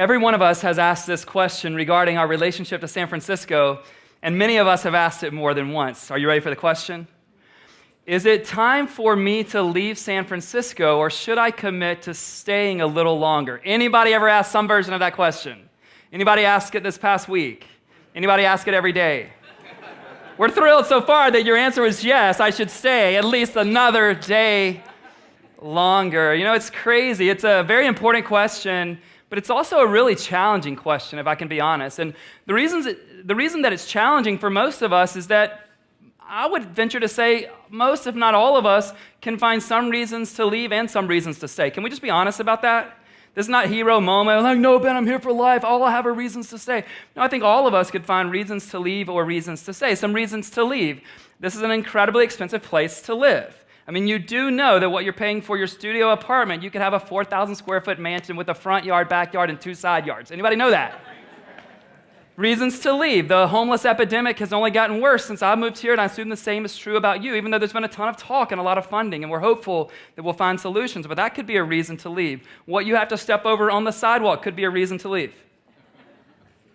Every one of us has asked this question regarding our relationship to San Francisco, and many of us have asked it more than once. Are you ready for the question? Is it time for me to leave San Francisco, or should I commit to staying a little longer? Anybody ever asked some version of that question? Anybody ask it this past week? Anybody ask it every day? We're thrilled so far that your answer is yes, I should stay at least another day longer. You know, it's crazy. It's a very important question, but it's also a really challenging question, if I can be honest. And the reason that it's challenging for most of us is that I would venture to say most, if not all of us, can find some reasons to leave and some reasons to stay. Can we just be honest about that? This is not hero moment, like, no, Ben, I'm here for life. All I have are reasons to stay. No, I think all of us could find reasons to leave or reasons to stay. Some reasons to leave. This is an incredibly expensive place to live. I mean, you do know that what you're paying for your studio apartment, you could have a 4,000 square foot mansion with a front yard, backyard, and 2 side yards. Anybody know that? Reasons to leave. The homeless epidemic has only gotten worse since I moved here, and I assume the same is true about you, even though there's been a ton of talk and a lot of funding, and we're hopeful that we'll find solutions, but that could be a reason to leave. What you have to step over on the sidewalk could be a reason to leave.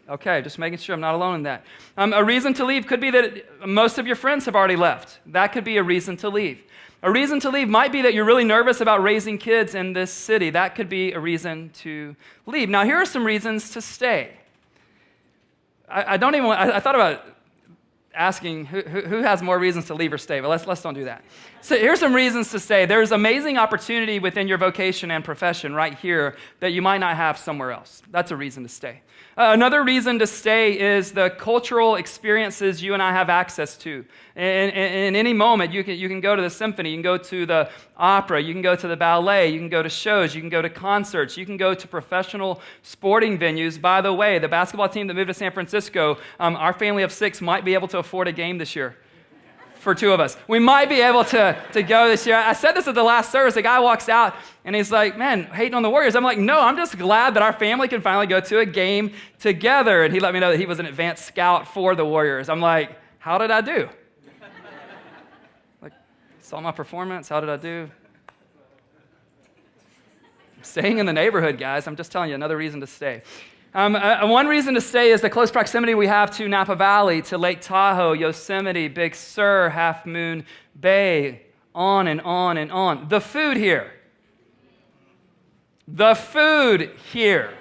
Okay, just making sure I'm not alone in that. A reason to leave could be that most of your friends have already left. That could be a reason to leave. A reason to leave might be that you're really nervous about raising kids in this city. That could be a reason to leave. Now, here are some reasons to stay. I thought about asking who has more reasons to leave or stay, but let's don't do that. So here's some reasons to stay. There's amazing opportunity within your vocation and profession right here that you might not have somewhere else. That's a reason to stay. Another reason to stay is the cultural experiences you and I have access to. In any moment, you can go to the symphony, you can go to the opera, you can go to the ballet, you can go to shows, you can go to concerts, you can go to professional sporting venues. By the way, the basketball team that moved to San Francisco, our family of 6 might be able to afford a game this year. For 2 of us. We might be able to go this year. I said this at the last service. The guy walks out and he's like, man, hating on the Warriors. I'm like, no, I'm just glad that our family can finally go to a game together. And he let me know that he was an advanced scout for the Warriors. I'm like, how did I do? Like, saw my performance. How did I do? I'm staying in the neighborhood, guys. I'm just telling you, another reason to stay. One reason to stay is the close proximity we have to Napa Valley, to Lake Tahoe, Yosemite, Big Sur, Half Moon Bay, on and on and on. The food here. The food here.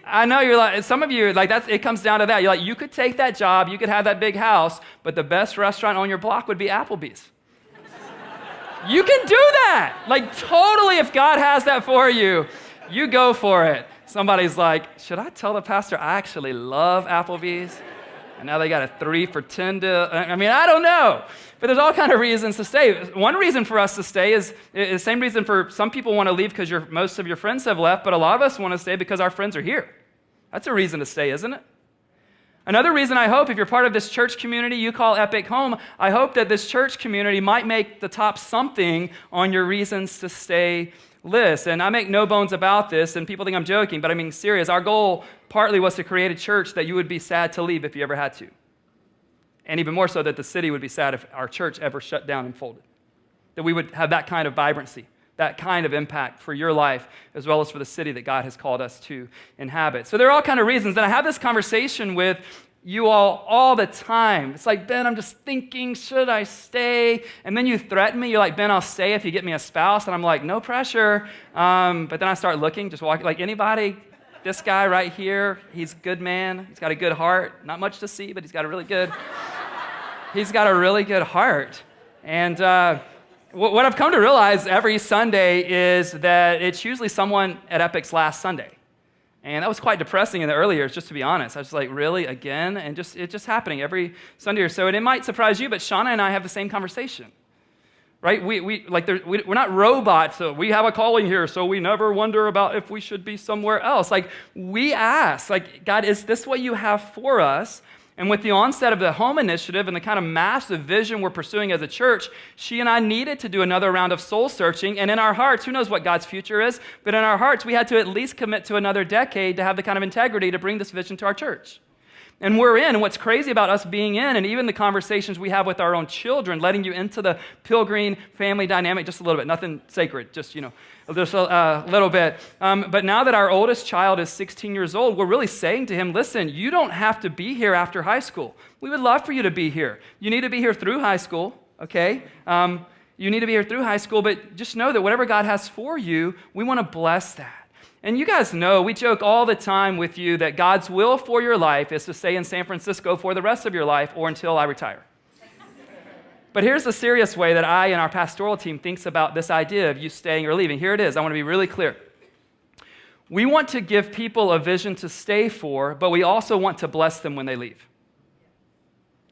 I know you're like, some of you, like, it comes down to that. You're like, you could take that job, you could have that big house, but the best restaurant on your block would be Applebee's. You can do that. Like, totally, if God has that for you, you go for it. Somebody's like, should I tell the pastor I actually love Applebee's? And now they got a 3 for $10 deal. I mean, I don't know. But there's all kind of reasons to stay. One reason for us to stay is the same reason for some people want to leave because most of your friends have left, but a lot of us want to stay because our friends are here. That's a reason to stay, isn't it? Another reason I hope, if you're part of this church community you call Epic home, I hope that this church community might make the top something on your reasons to stay list. And I make no bones about this, and people think I'm joking, but I mean serious. Our goal partly was to create a church that you would be sad to leave if you ever had to. And even more so that the city would be sad if our church ever shut down and folded. That we would have that kind of vibrancy, that kind of impact for your life as well as for the city that God has called us to inhabit. So there are all kind of reasons. And I have this conversation with you all the time. It's like, Ben, I'm just thinking, should I stay? And then you threaten me. You're like, Ben, I'll stay if you get me a spouse. And I'm like, no pressure. But then I start looking, just walking, like, anybody? This guy right here, he's a good man. He's got a good heart. Not much to see, but he's got a really good heart. And what I've come to realize every Sunday is that it's usually someone at Epic's last Sunday. And that was quite depressing in the early years, just to be honest. I was like, really, again? And it's just happening every Sunday or so. And it might surprise you, but Shauna and I have the same conversation, right? We're not robots. So we have a calling here, so we never wonder about if we should be somewhere else. Like, we ask, like, God, is this what you have for us? And with the onset of the home initiative and the kind of massive vision we're pursuing as a church, she and I needed to do another round of soul searching. And in our hearts, who knows what God's future is, but in our hearts, we had to at least commit to another decade to have the kind of integrity to bring this vision to our church. And we're in, and what's crazy about us being in, and even the conversations we have with our own children, letting you into the Pilgreen family dynamic just a little bit, nothing sacred, just a little bit. But now that our oldest child is 16 years old, we're really saying to him, listen, you don't have to be here after high school. We would love for you to be here. You need to be here through high school, okay? You need to be here through high school, but just know that whatever God has for you, we want to bless that. And you guys know, we joke all the time with you that God's will for your life is to stay in San Francisco for the rest of your life or until I retire. But here's the serious way that I and our pastoral team thinks about this idea of you staying or leaving. Here it is. I want to be really clear. We want to give people a vision to stay for, but we also want to bless them when they leave.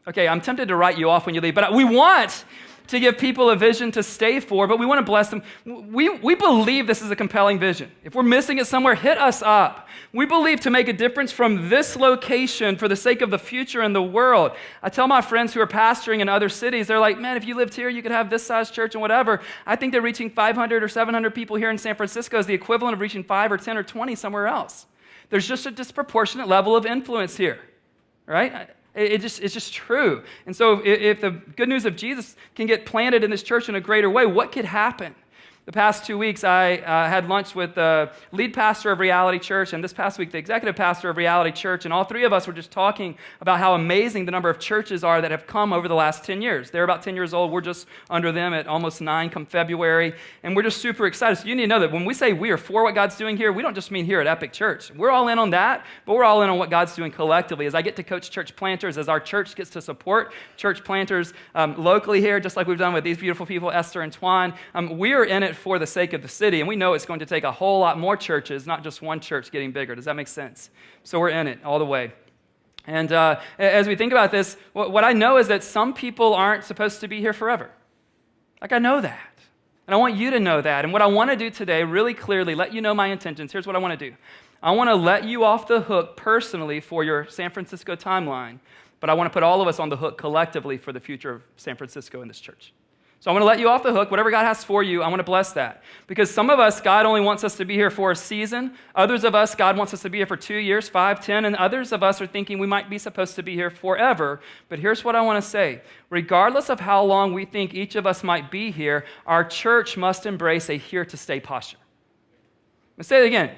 Okay, I'm tempted to write you off when you leave, but we want to give people a vision to stay for, but we want to bless them. We believe this is a compelling vision. If we're missing it somewhere, hit us up. We believe to make a difference from this location for the sake of the future and the world. I tell my friends who are pastoring in other cities, they're like, man, if you lived here, you could have this size church and whatever. I think they're reaching 500 or 700 people here in San Francisco is the equivalent of reaching 5 or 10 or 20 somewhere else. There's just a disproportionate level of influence here, right? It's just true. And so if the good news of Jesus can get planted in this church in a greater way, what could happen? The past 2 weeks, I had lunch with the lead pastor of Reality Church, and this past week, the executive pastor of Reality Church, and all three of us were just talking about how amazing the number of churches are that have come over the last 10 years. They're about 10 years old. We're just under them at almost 9 come February, and we're just super excited. So you need to know that when we say we are for what God's doing here, we don't just mean here at Epic Church. We're all in on that, but we're all in on what God's doing collectively. As I get to coach church planters, as our church gets to support church planters locally here, just like we've done with these beautiful people, Esther and Twan, we are in it for the sake of the city, and we know it's going to take a whole lot more churches, not just one church getting bigger. Does that make sense? So we're in it all the way. And as we think about this, what I know is that some people aren't supposed to be here forever. Like, I know that. And I want you to know that. And what I want to do today, really clearly, let you know my intentions. Here's what I want to do. I want to let you off the hook personally for your San Francisco timeline, but I want to put all of us on the hook collectively for the future of San Francisco and this church. So I want to let you off the hook. Whatever God has for you, I want to bless that. Because some of us, God only wants us to be here for a season. Others of us, God wants us to be here for 2 years, 5, 10. And others of us are thinking we might be supposed to be here forever. But here's what I want to say. Regardless of how long we think each of us might be here, our church must embrace a here-to-stay posture. Let's say it again.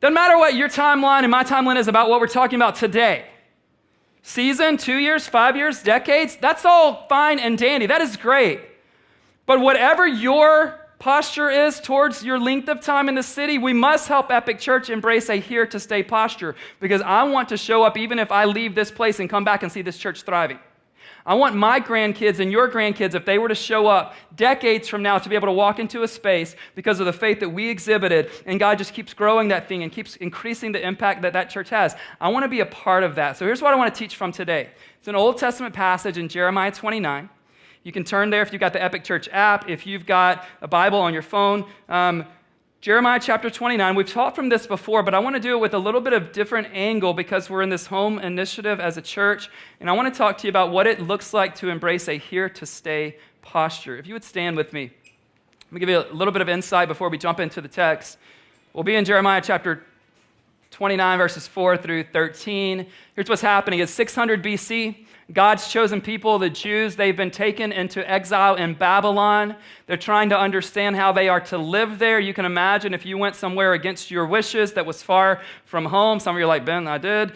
Doesn't matter what your timeline and my timeline is about what we're talking about today. Season, 2 years, 5 years, decades, that's all fine and dandy. That is great. But whatever your posture is towards your length of time in the city, we must help Epic Church embrace a here-to-stay posture, because I want to show up even if I leave this place and come back and see this church thriving. I want my grandkids and your grandkids, if they were to show up decades from now, to be able to walk into a space because of the faith that we exhibited, and God just keeps growing that thing and keeps increasing the impact that that church has. I want to be a part of that. So here's what I want to teach from today. It's an Old Testament passage in Jeremiah 29. You can turn there if you've got the Epic Church app, if you've got a Bible on your phone. Jeremiah chapter 29, we've taught from this before, but I want to do it with a little bit of different angle because we're in this home initiative as a church, and I want to talk to you about what it looks like to embrace a here-to-stay posture. If you would stand with me, let me give you a little bit of insight before we jump into the text. We'll be in Jeremiah chapter 29, verses 4 through 13. Here's what's happening. It's 600 BC. God's chosen people, the Jews, they've been taken into exile in Babylon. They're trying to understand how they are to live there. You can imagine if you went somewhere against your wishes that was far from home. Some of you are like, Ben, I did.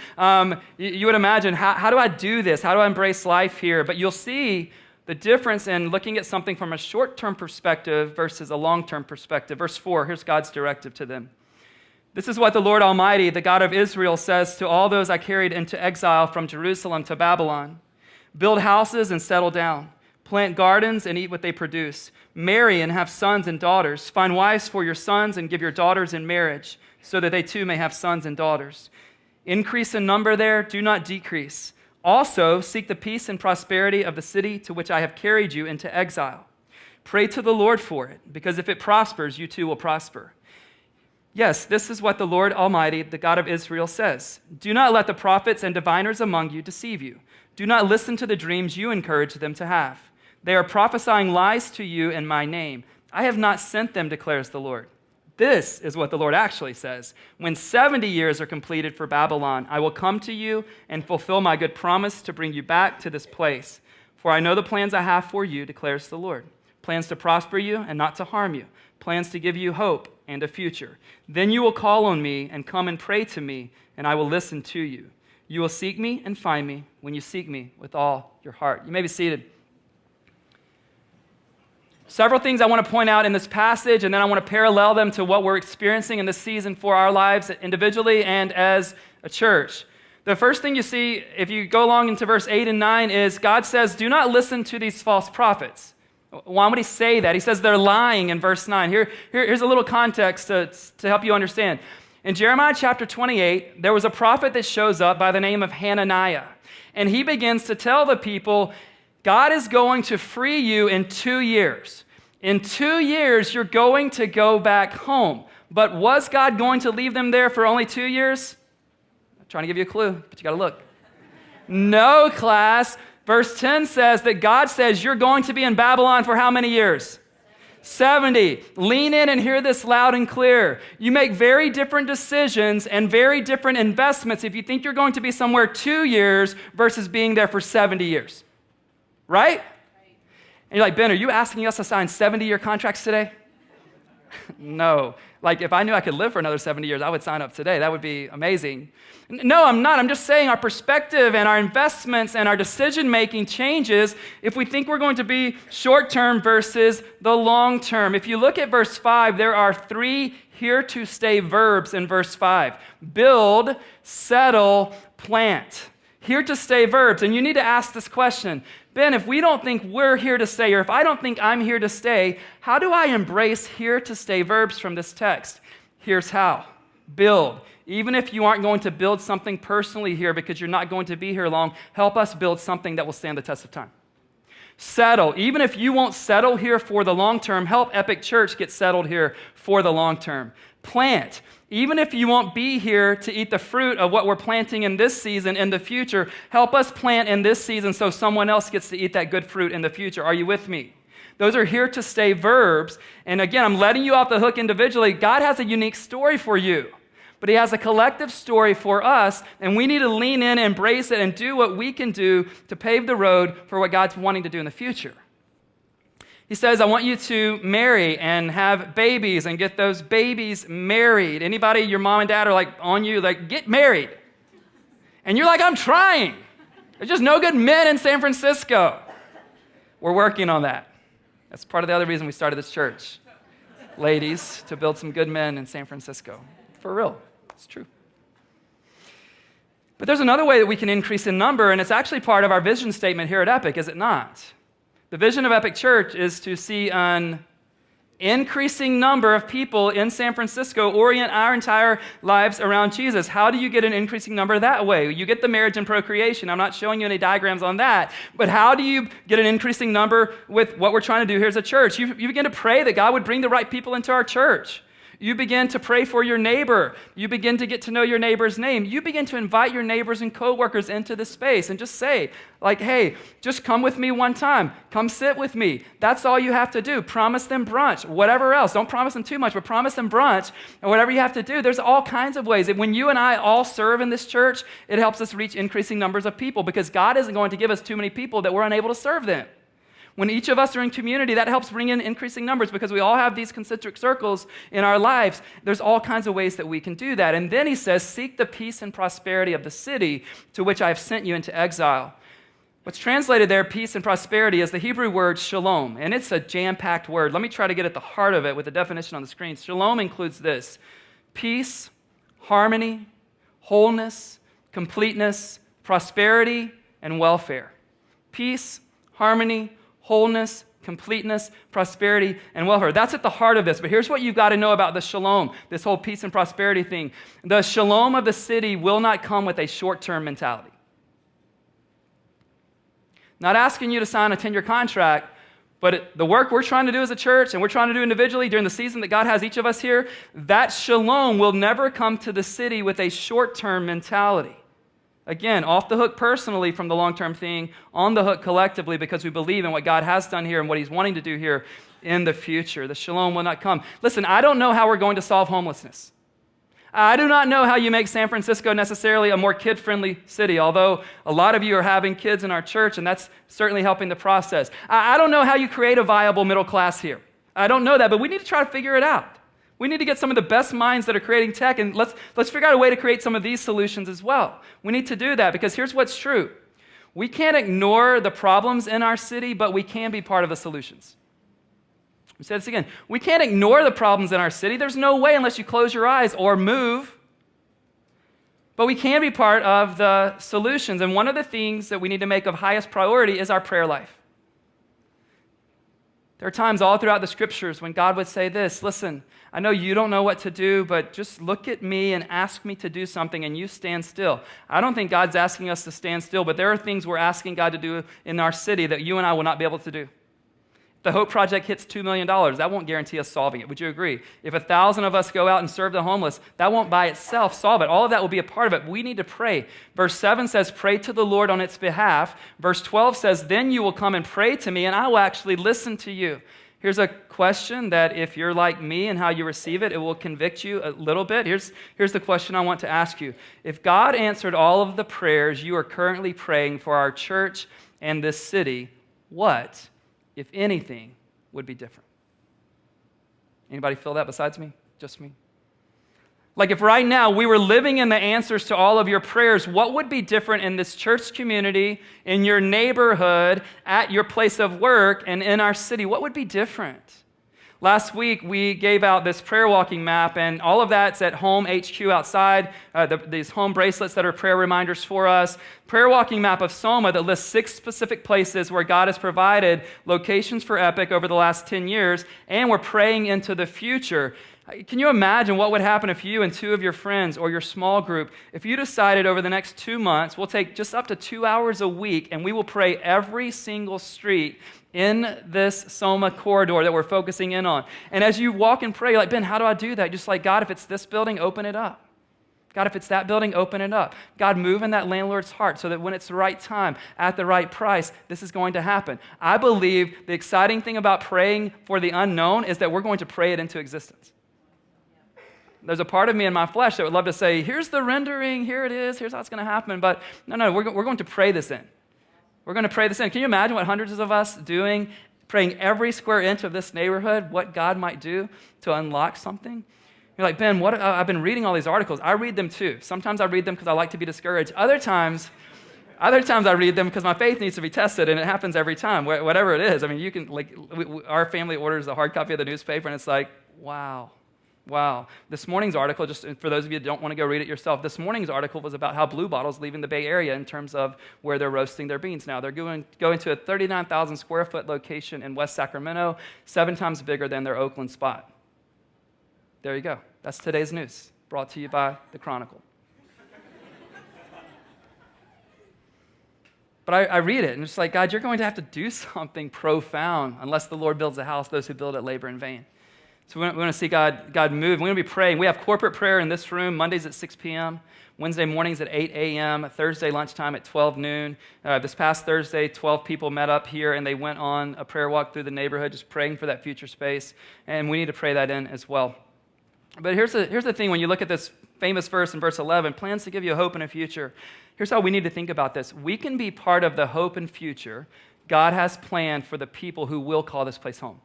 You would imagine, how do I do this? How do I embrace life here? But you'll see the difference in looking at something from a short-term perspective versus a long-term perspective. Verse 4, here's God's directive to them. This is what the Lord Almighty, the God of Israel, says to all those I carried into exile from Jerusalem to Babylon. Build houses and settle down. Plant gardens and eat what they produce. Marry and have sons and daughters. Find wives for your sons and give your daughters in marriage, so that they too may have sons and daughters. Increase in number there, do not decrease. Also, seek the peace and prosperity of the city to which I have carried you into exile. Pray to the Lord for it, because if it prospers, you too will prosper. Yes, this is what the Lord Almighty, the God of Israel, says. Do not let the prophets and diviners among you deceive you. Do not listen to the dreams you encourage them to have. They are prophesying lies to you in my name. I have not sent them, declares the Lord. This is what the Lord actually says. When 70 years are completed for Babylon, I will come to you and fulfill my good promise to bring you back to this place. For I know the plans I have for you, declares the Lord. Plans to prosper you and not to harm you. Plans to give you hope and a future. Then you will call on me and come and pray to me, and I will listen to you. You will seek me and find me when you seek me with all your heart. You may be seated. Several things I want to point out in this passage, and then I want to parallel them to what we're experiencing in this season for our lives individually and as a church. The first thing you see, if you go along into verse 8 and 9, is God says, do not listen to these false prophets. Why would he say that? He says they're lying in verse 9. Here's a little context to help you understand. In Jeremiah chapter 28, there was a prophet that shows up by the name of Hananiah, and he begins to tell the people, God is going to free you in 2 years. In 2 years, you're going to go back home. But was God going to leave them there for only 2 years? I'm trying to give you a clue, but you got to look. No, class. Verse 10 says that God says you're going to be in Babylon for how many years? 70. Lean in and hear this loud and clear. You make very different decisions and very different investments if you think you're going to be somewhere 2 years versus being there for 70 years. Right? And you're like, Ben, are you asking us to sign 70-year contracts today? No. Like, if I knew I could live for another 70 years, I would sign up today. That would be amazing. No, I'm not. I'm just saying our perspective and our investments and our decision-making changes if we think we're going to be short-term versus the long-term. If you look at verse 5, there are 3 here-to-stay verbs in verse 5. Build, settle, plant. Here-to-stay verbs. And you need to ask this question. Ben, if we don't think we're here to stay, or if I don't think I'm here to stay, how do I embrace here-to-stay verbs from this text? Here's how. Build. Even if you aren't going to build something personally here because you're not going to be here long, help us build something that will stand the test of time. Settle. Even if you won't settle here for the long term, help Epic Church get settled here for the long term. Plant. Even if you won't be here to eat the fruit of what we're planting in this season in the future, help us plant in this season so someone else gets to eat that good fruit in the future. Are you with me? Those are here to stay verbs. And again, I'm letting you off the hook individually. God has a unique story for you, but he has a collective story for us, and we need to lean in, embrace it, and do what we can do to pave the road for what God's wanting to do in the future. He says, I want you to marry and have babies and get those babies married. Anybody, your mom and dad are like on you, like, get married. And you're like, I'm trying. There's just no good men in San Francisco. We're working on that. That's part of the other reason we started this church. Ladies, to build some good men in San Francisco. For real, it's true. But there's another way that we can increase in number, and it's actually part of our vision statement here at Epic, is it not? The vision of Epic Church is to see an increasing number of people in San Francisco orient our entire lives around Jesus. How do you get an increasing number that way? You get the marriage and procreation. I'm not showing you any diagrams on that. But how do you get an increasing number with what we're trying to do here as a church? You begin to pray that God would bring the right people into our church. You begin to pray for your neighbor. You begin to get to know your neighbor's name. You begin to invite your neighbors and coworkers into the space and just say, like, hey, just come with me one time. Come sit with me. That's all you have to do. Promise them brunch, whatever else. Don't promise them too much, but promise them brunch and whatever you have to do. There's all kinds of ways. When you and I all serve in this church, it helps us reach increasing numbers of people because God isn't going to give us too many people that we're unable to serve them. When each of us are in community, that helps bring in increasing numbers because we all have these concentric circles in our lives. There's all kinds of ways that we can do that. And then he says, seek the peace and prosperity of the city to which I have sent you into exile. What's translated there, peace and prosperity, is the Hebrew word shalom. And it's a jam-packed word. Let me try to get at the heart of it with the definition on the screen. Shalom includes this: peace, harmony, wholeness, completeness, prosperity, and welfare. Peace, harmony, wholeness, completeness, prosperity, and welfare. That's at the heart of this. But here's what you've got to know about the shalom, this whole peace and prosperity thing. The shalom of the city will not come with a short-term mentality. Not asking you to sign a 10-year contract, but the work we're trying to do as a church and we're trying to do individually during the season that God has each of us here, that shalom will never come to the city with a short-term mentality. Again, off the hook personally from the long-term thing, on the hook collectively because we believe in what God has done here and what he's wanting to do here in the future. The shalom will not come. Listen, I don't know how we're going to solve homelessness. I do not know how you make San Francisco necessarily a more kid-friendly city, although a lot of you are having kids in our church, and that's certainly helping the process. I don't know how you create a viable middle class here. I don't know that, but we need to try to figure it out. We need to get some of the best minds that are creating tech, and let's figure out a way to create some of these solutions as well. We need to do that because here's what's true. We can't ignore the problems in our city, but we can be part of the solutions. Let me say this again. We can't ignore the problems in our city. There's no way unless you close your eyes or move. But we can be part of the solutions. And one of the things that we need to make of highest priority is our prayer life. There are times all throughout the scriptures when God would say this, listen, I know you don't know what to do, but just look at me and ask me to do something and you stand still. I don't think God's asking us to stand still, but there are things we're asking God to do in our city that you and I will not be able to do. The Hope Project hits $2 million. That won't guarantee us solving it. Would you agree? If 1,000 of us go out and serve the homeless, that won't by itself solve it. All of that will be a part of it. We need to pray. Verse 7 says, pray to the Lord on its behalf. Verse 12 says, then you will come and pray to me, and I will actually listen to you. Here's a question that if you're like me and how you receive it, it will convict you a little bit. Here's the question I want to ask you. If God answered all of the prayers you are currently praying for our church and this city, what, if anything, would be different? Anybody feel that besides me? Just me? Like if right now we were living in the answers to all of your prayers, what would be different in this church community, in your neighborhood, at your place of work, and in our city? What would be different? Last week, we gave out this prayer walking map, and all of that's at home HQ outside, these home bracelets that are prayer reminders for us. Prayer walking map of Soma that lists 6 specific places where God has provided locations for Epic over the last 10 years, and we're praying into the future. Can you imagine what would happen if you and 2 of your friends or your small group, if you decided over the next 2 months, we'll take just up to 2 hours a week, and we will pray every single street in this Soma corridor that we're focusing in on. And as you walk and pray, you're like, Ben, how do I do that? Just like, God, if it's this building, open it up. God, if it's that building, open it up. God, move in that landlord's heart so that when it's the right time, at the right price, this is going to happen. I believe the exciting thing about praying for the unknown is that we're going to pray it into existence. There's a part of me in my flesh that would love to say, here's the rendering, here it is, here's how it's going to happen. But no, we're going to pray this in. We're going to pray this in. Can you imagine what hundreds of us doing, praying every square inch of this neighborhood, what God might do to unlock something? You're like, Ben, I've been reading all these articles. I read them too. Sometimes I read them because I like to be discouraged. Other times I read them because my faith needs to be tested, and it happens every time, whatever it is. I mean, you can, like, our family orders a hard copy of the newspaper, and it's like, wow. This morning's article, just for those of you that don't want to go read it yourself, this morning's article was about how Blue Bottle's leaving the Bay Area in terms of where they're roasting their beans now. They're going to a 39,000 square foot location in West Sacramento, 7 times bigger than their Oakland spot. There you go. That's today's news, brought to you by the Chronicle. But I read it, and it's like, God, you're going to have to do something profound unless the Lord builds a house, those who build it labor in vain. So we want to see God move. We're going to be praying. We have corporate prayer in this room, Mondays at 6 p.m., Wednesday mornings at 8 a.m., Thursday lunchtime at 12 noon. This past Thursday, 12 people met up here, and they went on a prayer walk through the neighborhood, just praying for that future space. And we need to pray that in as well. But here's the thing. When you look at this famous verse in verse 11, plans to give you a hope and a future. Here's how we need to think about this. We can be part of the hope and future God has planned for the people who will call this place home.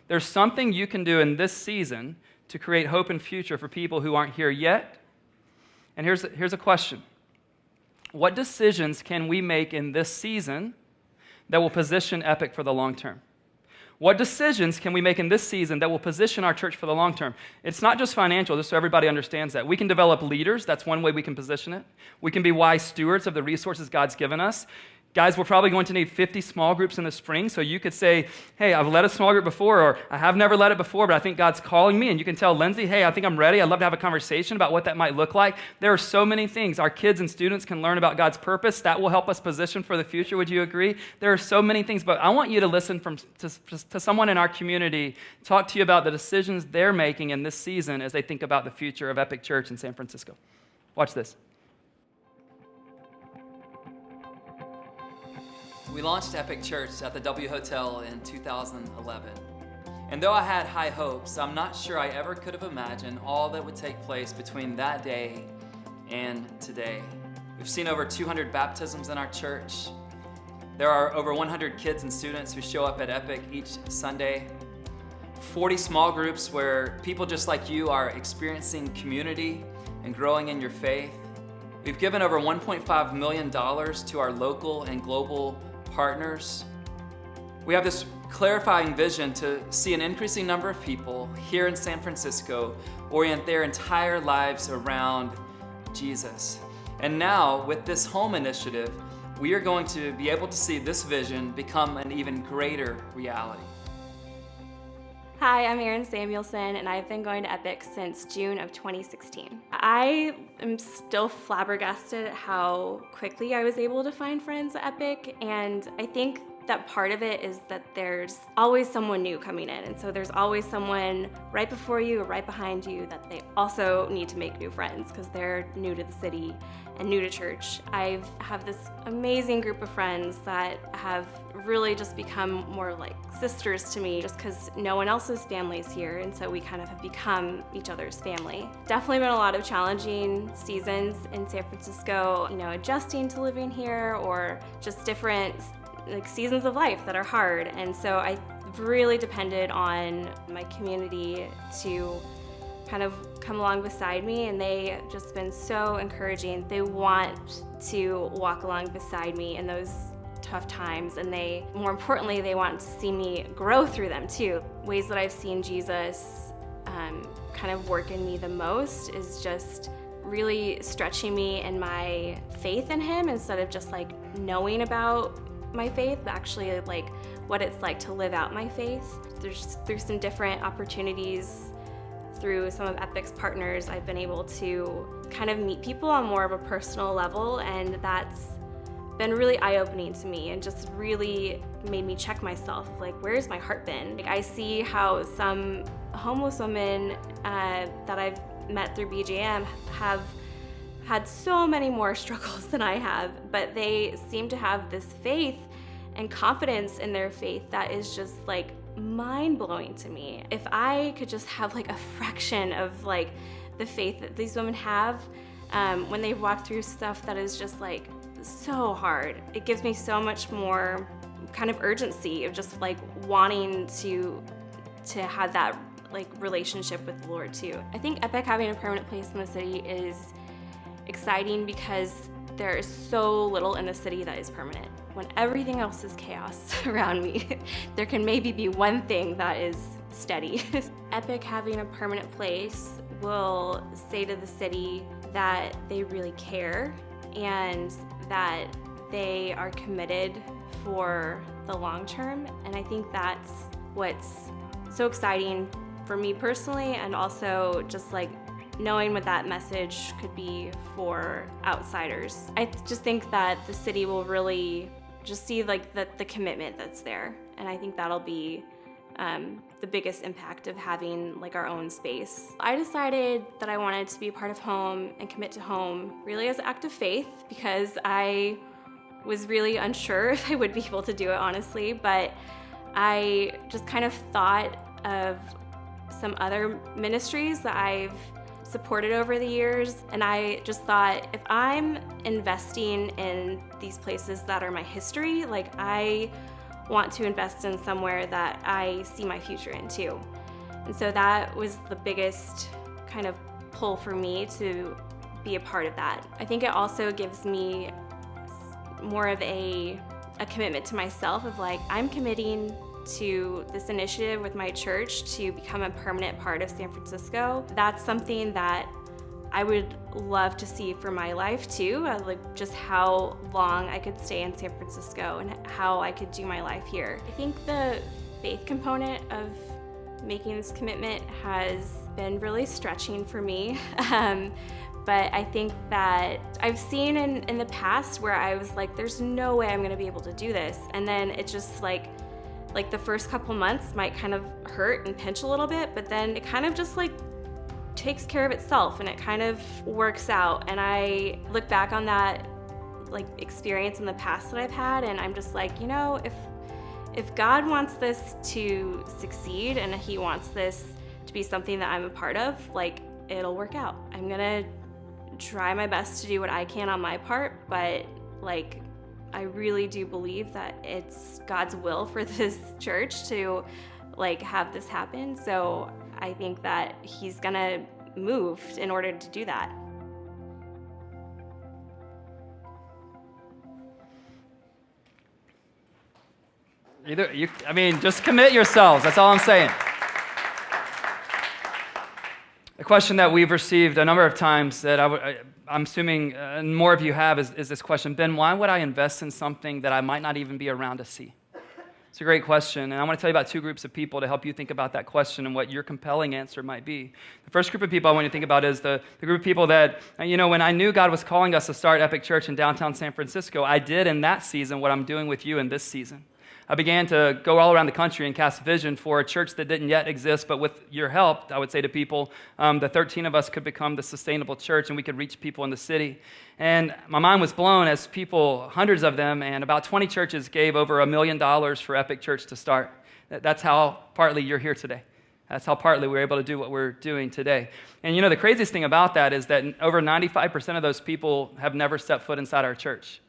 There's something you can do in this season to create hope and future for people who aren't here yet. And here's a question. What decisions can we make in this season that will position Epic for the long term? What decisions can we make in this season that will position our church for the long term? It's not just financial, just so everybody understands that. We can develop leaders. That's one way we can position it. We can be wise stewards of the resources God's given us. Guys, we're probably going to need 50 small groups in the spring, so you could say, hey, I've led a small group before, or I have never led it before, but I think God's calling me, and you can tell Lindsay, hey, I think I'm ready. I'd love to have a conversation about what that might look like. There are so many things. Our kids and students can learn about God's purpose. That will help us position for the future. Would you agree? There are so many things, but I want you to listen to someone in our community talk to you about the decisions they're making in this season as they think about the future of Epic Church in San Francisco. Watch this. We launched Epic Church at the W Hotel in 2011. And though I had high hopes, I'm not sure I ever could have imagined all that would take place between that day and today. We've seen over 200 baptisms in our church. There are over 100 kids and students who show up at Epic each Sunday. 40 small groups where people just like you are experiencing community and growing in your faith. We've given over $1.5 million to our local and global partners. We have this clarifying vision to see an increasing number of people here in San Francisco orient their entire lives around Jesus. And now, with this home initiative, we are going to be able to see this vision become an even greater reality. Hi, I'm Erin Samuelson, and I've been going to Epic since June of 2016. I am still flabbergasted at how quickly I was able to find friends at Epic, and I think that part of it is that there's always someone new coming in, and so there's always someone right before you or right behind you that they also need to make new friends because they're new to the city and new to church. I have this amazing group of friends that have really just become more like sisters to me just because no one else's family is here, and so we kind of have become each other's family. Definitely been a lot of challenging seasons in San Francisco, adjusting to living here or just different seasons of life that are hard, and so I really depended on my community to kind of come along beside me, and they just been so encouraging. They want to walk along beside me in those tough times, and more importantly, they want to see me grow through them too. Ways that I've seen Jesus kind of work in me the most is just really stretching me in my faith in Him instead of just knowing about my faith, actually what it's like to live out my faith. Through some different opportunities, through some of Epic's partners, I've been able to kind of meet people on more of a personal level, and that's been really eye-opening to me and just really made me check myself, where's my heart been? I see how some homeless women that I've met through BJM have had so many more struggles than I have, but they seem to have this faith and confidence in their faith that is just mind-blowing to me. If I could just have a fraction of the faith that these women have when they walk through stuff that is just so hard, it gives me so much more kind of urgency of just wanting to have that relationship with the Lord too. I think Epic having a permanent place in the city is exciting because there is so little in the city that is permanent. When everything else is chaos around me, there can maybe be one thing that is steady. Epic having a permanent place will say to the city that they really care and that they are committed for the long term, and I think that's what's so exciting for me personally, and also just knowing what that message could be for outsiders. I just think that the city will really just see the commitment that's there, and I think that'll be the biggest impact of having our own space. I decided that I wanted to be a part of home and commit to home really as an act of faith because I was really unsure if I would be able to do it, honestly, but I just kind of thought of some other ministries that I've supported over the years, and I just thought, if I'm investing in these places that are my history, I want to invest in somewhere that I see my future in too. And so that was the biggest kind of pull for me to be a part of that. I think it also gives me more of a commitment to myself of I'm committing to this initiative with my church to become a permanent part of San Francisco. That's something that I would love to see for my life too, just how long I could stay in San Francisco and how I could do my life here. I think the faith component of making this commitment has been really stretching for me. But I think that I've seen in the past where I was there's no way I'm gonna be able to do this. And then it just the first couple months might kind of hurt and pinch a little bit, but then it kind of just takes care of itself and it kind of works out. And I look back on that like experience in the past that I've had, and I'm just like, if God wants this to succeed and he wants this to be something that I'm a part of, like, it'll work out. I'm gonna try my best to do what I can on my part, but like, I really do believe that it's God's will for this church to like have this happen. So I think that he's gonna move in order to do that. Just commit yourselves. That's all I'm saying. A question that we've received a number of times that I'm assuming more of you have is this question: Ben, why would I invest in something that I might not even be around to see? It's a great question, and I want to tell you about two groups of people to help you think about that question and what your compelling answer might be. The first group of people I want you to think about is the group of people that, when I knew God was calling us to start Epic Church in downtown San Francisco, I did in that season what I'm doing with you in this season. I began to go all around the country and cast vision for a church that didn't yet exist, but with your help, I would say to people, the 13 of us could become the sustainable church and we could reach people in the city. And my mind was blown as people, hundreds of them, and about 20 churches gave over $1 million for Epic Church to start. That's how partly you're here today. That's how partly we're able to do what we're doing today. And the craziest thing about that is that over 95% of those people have never stepped foot inside our church.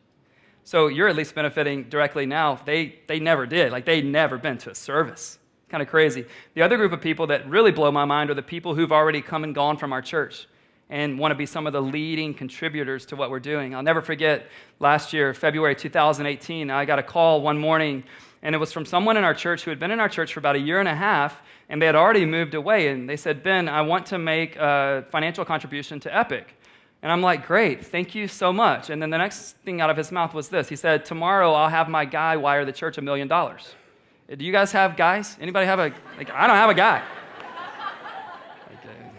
So you're at least benefiting directly now. They never did. Like, they'd never been to a service. Kind of crazy. The other group of people that really blow my mind are the people who've already come and gone from our church and want to be some of the leading contributors to what we're doing. I'll never forget last year, February 2018, I got a call one morning, and it was from someone in our church who had been in our church for about a year and a half, and they had already moved away. And they said, Ben, I want to make a financial contribution to Epic. And I'm like, great, thank you so much. And then the next thing out of his mouth was this. He said, tomorrow I'll have my guy wire the church $1 million. Do you guys have guys? Anybody have I don't have a guy.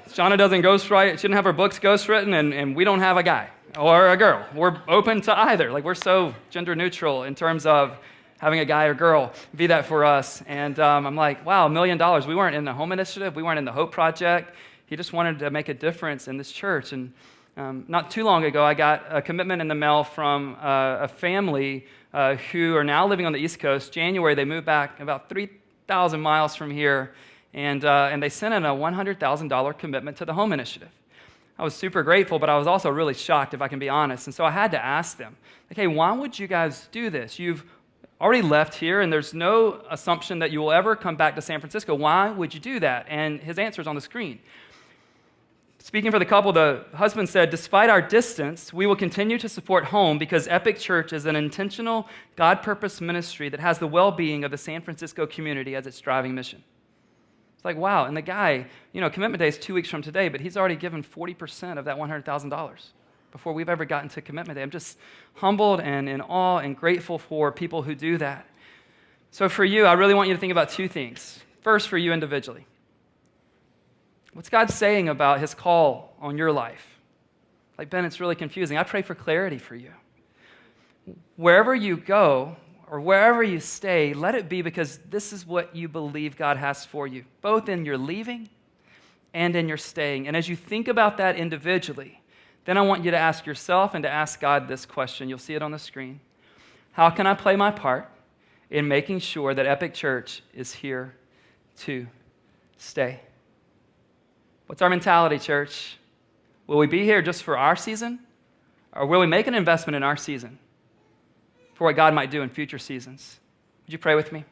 Shauna doesn't ghostwrite. She didn't have her books ghostwritten, and we don't have a guy or a girl. We're open to either. Like, we're so gender neutral in terms of having a guy or girl be that for us. And I'm like, wow, $1 million. We weren't in the Home Initiative. We weren't in the Hope Project. He just wanted to make a difference in this church. And not too long ago, I got a commitment in the mail from a family who are now living on the East Coast. January, they moved back about 3,000 miles from here, and they sent in a $100,000 commitment to the Home Initiative. I was super grateful, but I was also really shocked, if I can be honest. And so I had to ask them, hey, why would you guys do this? You've already left here, and there's no assumption that you will ever come back to San Francisco. Why would you do that? And his answer is on the screen. Speaking for the couple, the husband said, despite our distance, we will continue to support home because Epic Church is an intentional, God-purposed ministry that has the well-being of the San Francisco community as its driving mission. It's like, wow. And the guy, commitment day is 2 weeks from today, but he's already given 40% of that $100,000 before we've ever gotten to commitment day. I'm just humbled and in awe and grateful for people who do that. So for you, I really want you to think about two things. First, for you individually. What's God saying about his call on your life? Like, Ben, it's really confusing. I pray for clarity for you. Wherever you go or wherever you stay, let it be because this is what you believe God has for you, both in your leaving and in your staying. And as you think about that individually, then I want you to ask yourself and to ask God this question. You'll see it on the screen. How can I play my part in making sure that Epic Church is here to stay? What's our mentality, church? Will we be here just for our season? Or will we make an investment in our season for what God might do in future seasons? Would you pray with me?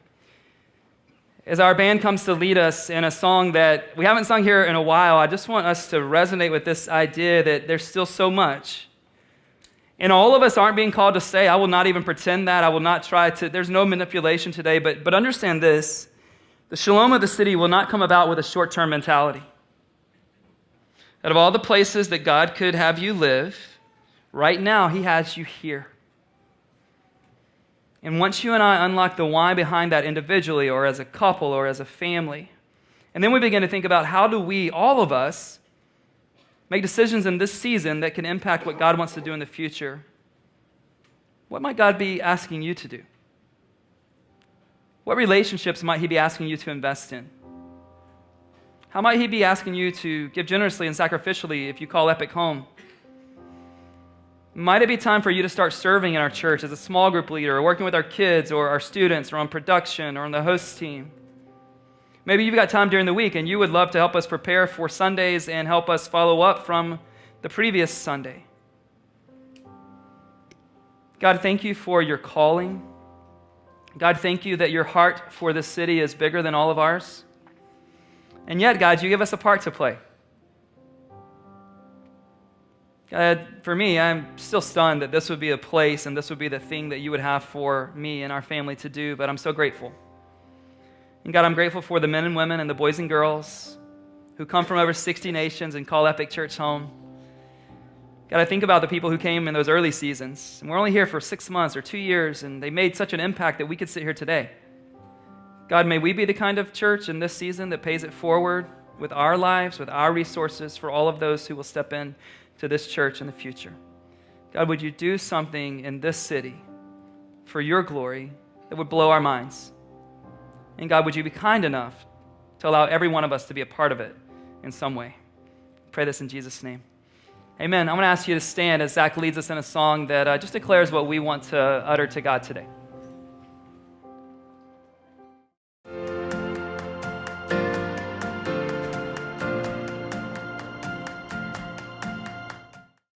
As our band comes to lead us in a song that we haven't sung here in a while, I just want us to resonate with this idea that there's still so much. And all of us aren't being called to stay. I will not even pretend that. I will not try to. There's no manipulation today, but understand this. The shalom of the city will not come about with a short-term mentality. Out of all the places that God could have you live, right now he has you here. And once you and I unlock the why behind that individually or as a couple or as a family, and then we begin to think about how do we, all of us, make decisions in this season that can impact what God wants to do in the future, what might God be asking you to do? What relationships might he be asking you to invest in? How might he be asking you to give generously and sacrificially if you call Epic home? Might it be time for you to start serving in our church as a small group leader, or working with our kids or our students, or on production, or on the host team? Maybe you've got time during the week and you would love to help us prepare for Sundays and help us follow up from the previous Sunday. God, thank you for your calling. God, thank you that your heart for this city is bigger than all of ours. And yet, God, you give us a part to play. God, for me, I'm still stunned that this would be a place and this would be the thing that you would have for me and our family to do, but I'm so grateful. And God, I'm grateful for the men and women and the boys and girls who come from over 60 nations and call Epic Church home. God, I think about the people who came in those early seasons, and we're only here for 6 months or 2 years, and they made such an impact that we could sit here today. God, may we be the kind of church in this season that pays it forward with our lives, with our resources for all of those who will step in to this church in the future. God, would you do something in this city for your glory that would blow our minds? And God, would you be kind enough to allow every one of us to be a part of it in some way? I pray this in Jesus' name. Amen. I'm going to ask you to stand as Zach leads us in a song that just declares what we want to utter to God today.